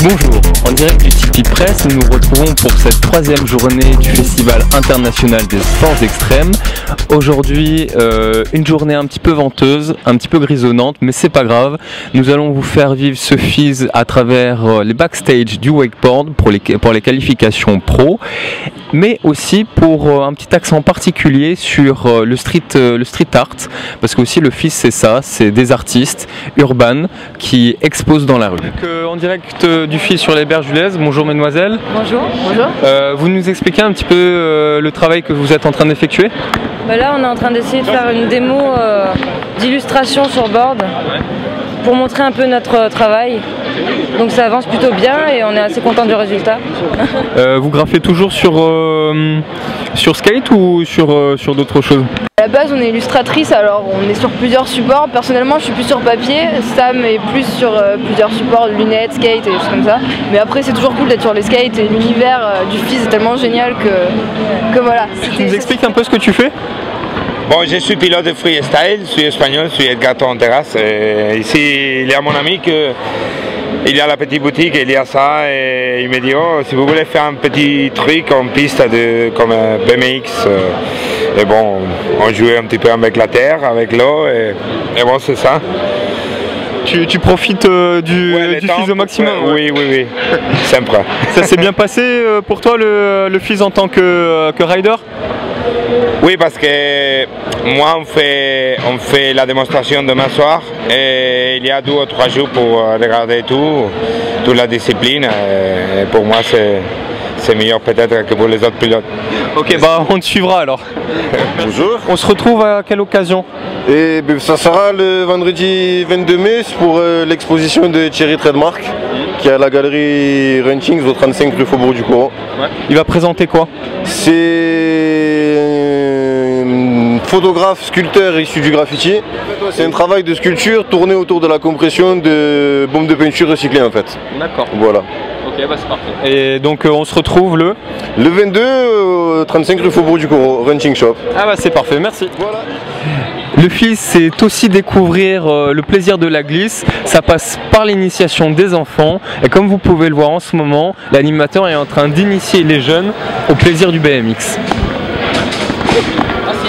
Bonjour, en direct du Tipeee Presse, nous nous retrouvons pour cette troisième journée du Festival international des sports extrêmes. Aujourd'hui, une journée un petit peu venteuse, un petit peu grisonnante, mais c'est pas grave. Nous allons vous faire vivre ce FIS à travers les backstage du wakeboard pour les qualifications pro, mais aussi pour un petit accent particulier sur le street art, parce que aussi le FIS c'est ça, c'est des artistes urbains qui exposent dans la rue. Donc, en direct du FIS sur les berges du Lez, bonjour mesdemoiselles. Bonjour. Bonjour. Vous nous expliquez un petit peu le travail que vous êtes en train d'effectuer? Là on est en train d'essayer de faire une démo d'illustration sur board pour montrer un peu notre travail. Donc ça avance plutôt bien et on est assez content du résultat. Vous graffez toujours sur skate ou sur d'autres choses? À la base on est illustratrice, alors on est sur plusieurs supports. Personnellement je suis plus sur papier, Sam est plus sur plusieurs supports, lunettes, skate et des choses comme ça. Mais après c'est toujours cool d'être sur les skates et l'univers du FIS est tellement génial que voilà. Tu nous expliques un peu ce que tu fais? Bon, je suis pilote de freestyle, je suis espagnol, je suis Edgar Tonteras. Ici, il y a mon ami il y a la petite boutique, il y a ça et il me dit oh, si vous voulez faire un petit truc en piste comme BMX, et bon, on jouait un petit peu avec la terre, avec l'eau et bon, c'est ça. Tu profites du FIS au maximum? Oui, sympa. Ça s'est bien passé pour toi le FIS en tant que rider? Oui, parce que moi on fait la démonstration demain soir et il y a 2 ou 3 jours pour regarder toute la discipline et pour moi c'est meilleur peut-être que pour les autres pilotes. Ok, on te suivra alors. Bonjour. On se retrouve à quelle occasion? Et ça sera le vendredi 22 mai pour l'exposition de Thierry Trademark qui est à la galerie Runchings au 35 rue Faubourg du Courant. Ouais. Il va présenter quoi? C'est un photographe sculpteur issu du graffiti. C'est un travail de sculpture tourné autour de la compression de bombes de peinture recyclées en fait. D'accord. Voilà. Ok, c'est parfait. Et donc on se retrouve le 22 35 rue Faubourg du Courant, Runching Shop. Ah c'est parfait, merci. Voilà. Le FIS, c'est aussi découvrir le plaisir de la glisse. Ça passe par l'initiation des enfants. Et comme vous pouvez le voir en ce moment, l'animateur est en train d'initier les jeunes au plaisir du BMX. Merci.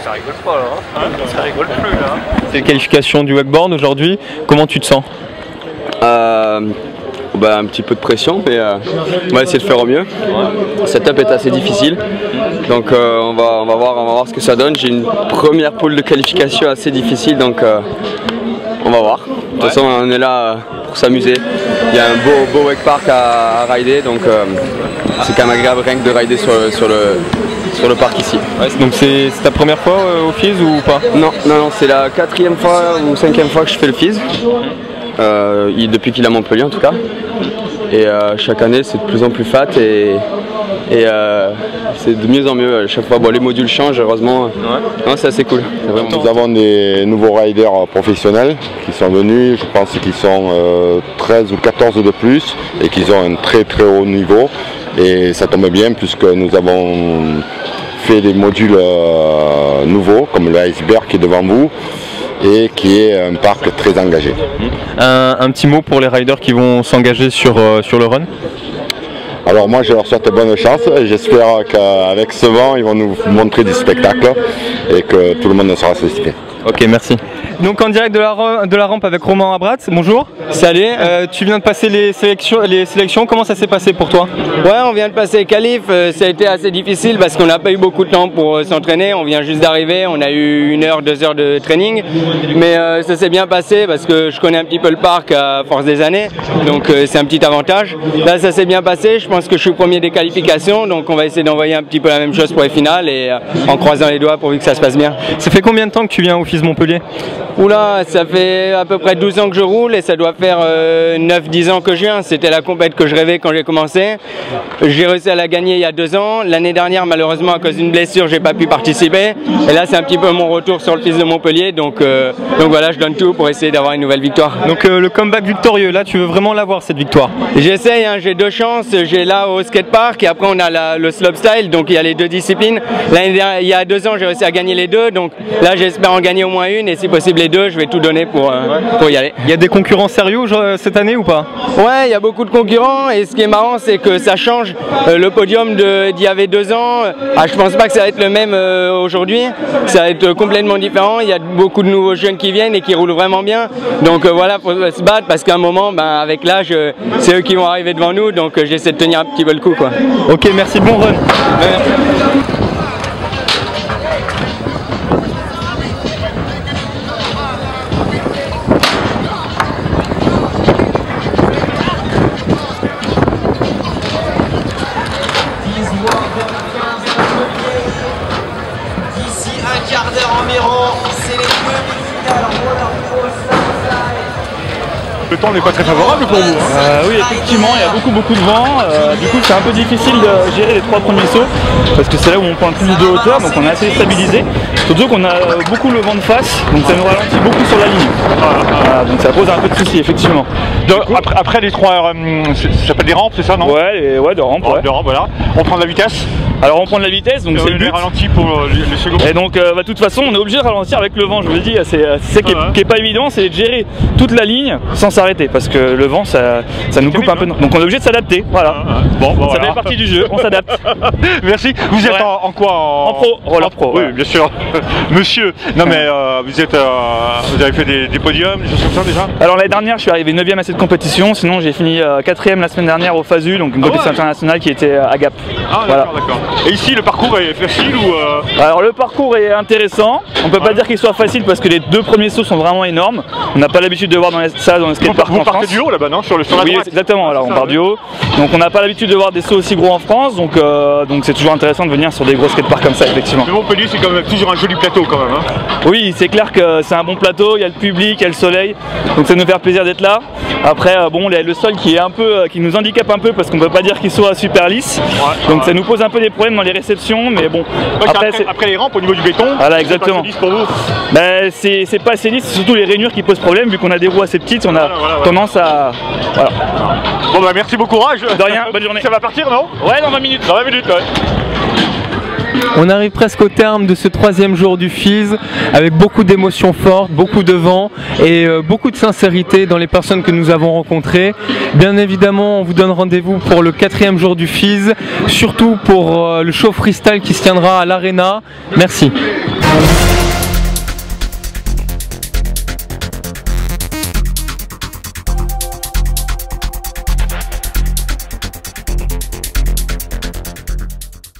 Ça rigole pas là, hein. Ça rigole plus là. C'est les qualifications du wakeboard aujourd'hui. Comment tu te sens? Un petit peu de pression, mais on va essayer de faire au mieux. Le setup est assez difficile, donc on va voir ce que ça donne. J'ai une première poule de qualification assez difficile, donc on va voir. De toute façon, on est là pour s'amuser. Il y a un beau wakepark à rider, donc c'est quand même agréable rien que de rider sur le parc ici. Ouais, donc c'est ta première fois au FIS ou pas? Non, c'est la 4e fois ou 5e fois que je fais le FIS. Depuis qu'il est à Montpellier en tout cas, et chaque année c'est de plus en plus fat et c'est de mieux en mieux chaque fois. Les modules changent heureusement. Ouais. C'est assez cool. Nous avons des nouveaux riders professionnels qui sont venus, je pense qu'ils sont 13 ou 14 de plus et qu'ils ont un très haut niveau, et ça tombe bien puisque nous avons fait des modules nouveaux comme le Iceberg qui est devant vous et qui est un parc très engagé. Un petit mot pour les riders qui vont s'engager sur le run? Alors moi je leur souhaite bonne chance, j'espère qu'avec ce vent ils vont nous montrer du spectacle et que tout le monde sera satisfait. Ok, merci. Donc en direct de la rampe avec Romain Abrat, bonjour. Salut, tu viens de passer les sélections, comment ça s'est passé pour toi? Ouais, on vient de passer les qualifs, ça a été assez difficile parce qu'on n'a pas eu beaucoup de temps pour s'entraîner, on vient juste d'arriver, on a eu 1 heure, 2 heures de training, mais ça s'est bien passé parce que je connais un petit peu le parc à force des années, donc c'est un petit avantage. Là ça s'est bien passé, je pense que je suis premier des qualifications, donc on va essayer d'envoyer un petit peu la même chose pour les finales et en croisant les doigts pourvu que ça se passe bien. Ça fait combien de temps que tu viens au FIS? FIS Montpellier? Oula, ça fait à peu près 12 ans que je roule et ça doit faire 9-10 ans que je viens. C'était la compète que je rêvais quand j'ai commencé. J'ai réussi à la gagner il y a 2 ans. L'année dernière, malheureusement, à cause d'une blessure, j'ai pas pu participer. Et là, c'est un petit peu mon retour sur le FIS de Montpellier. Donc voilà, je donne tout pour essayer d'avoir une nouvelle victoire. Donc le comeback victorieux, là, tu veux vraiment l'avoir cette victoire? J'essaye, hein, j'ai 2 chances. J'ai là au skatepark et après on a le slopestyle. Donc il y a les 2 disciplines. Il y a 2 ans, j'ai réussi à gagner les 2. Donc là, j'espère en gagner au moins une et si possible les 2. Je vais tout donner pour y aller. Il y a des concurrents sérieux cette année ou pas? Ouais, il y a beaucoup de concurrents et ce qui est marrant, c'est que ça change. Le podium d'il y avait 2 ans, je pense pas que ça va être le même aujourd'hui. Ça va être complètement différent. Il y a beaucoup de nouveaux jeunes qui viennent et qui roulent vraiment bien. Donc voilà, faut se battre parce qu'à un moment, avec l'âge, c'est eux qui vont arriver devant nous. Donc j'essaie de tenir un petit peu le coup, quoi. Ok, merci, bon run. D'ici un quart d'heure environ, c'est les demi-finales. Le temps n'est pas très favorable pour vous, hein. Oui, effectivement, il y a beaucoup de vent. Du coup, c'est un peu difficile de gérer les 3 premiers sauts parce que c'est là où on prend le plus de hauteur, donc on est assez stabilisé. Surtout qu'on a beaucoup le vent de face, donc ça nous ralentit beaucoup sur la ligne. Donc ça pose un peu de soucis, effectivement. Après les 3, ça s'appelle des rampes, c'est ça, non? Ouais, de rampes. De rampes, voilà. On prend de la vitesse. Alors on prend de la vitesse, donc c'est le but. Ralenti pour les secondes. Et donc de toute façon on est obligé de ralentir avec le vent, je vous le dis, c'est ça qui est pas évident, c'est de gérer toute la ligne sans s'arrêter parce que le vent ça nous coupe un peu. Donc on est obligé de s'adapter, voilà. Ça fait partie du jeu, on s'adapte. Merci. Vous êtes en quoi? En pro, roller pro. Oui, bien sûr. Monsieur, non mais vous avez fait des podiums, des choses comme ça déjà? Alors l'année dernière je suis arrivé 9e à cette compétition, sinon j'ai fini 4e la semaine dernière au FASU, donc une compétition internationale qui était à Gap. Ah d'accord. Et ici le parcours est facile ou Alors le parcours est intéressant, on peut pas dire qu'il soit facile parce que les 2 premiers sauts sont vraiment énormes. On n'a pas l'habitude de voir ça dans les skateparks en France. Vous partez du haut là-bas, non? Sur la oui, droite. exactement, alors on part du haut. Donc on n'a pas l'habitude de voir des sauts aussi gros en France, donc c'est toujours intéressant de venir sur des gros skateparks comme ça, effectivement. Mais Montpellier c'est quand même toujours un joli plateau quand même, hein. Oui, c'est clair que c'est un bon plateau, il y a le public, il y a le soleil, donc ça nous fait plaisir d'être là. Après bon, le sol qui est un peu, qui nous handicape un peu parce qu'on peut pas dire qu'il soit super lisse, donc ça nous pose un peu des problèmes dans les réceptions, mais bon. Après les rampes au niveau du béton, voilà, exactement. C'est pas assez lisse pour vous? C'est pas assez lisse, c'est surtout les rainures qui posent problème, vu qu'on a des roues assez petites, on a tendance à... Voilà. Bon merci, bon courage. De rien, bonne journée. Ça va partir, non? Ouais, dans 20 minutes. Dans 20 minutes, ouais. On arrive presque au terme de ce 3e jour du FIS avec beaucoup d'émotions fortes, beaucoup de vent et beaucoup de sincérité dans les personnes que nous avons rencontrées. Bien évidemment, on vous donne rendez-vous pour le 4e jour du FIS, surtout pour le show freestyle qui se tiendra à l'Arena. Merci.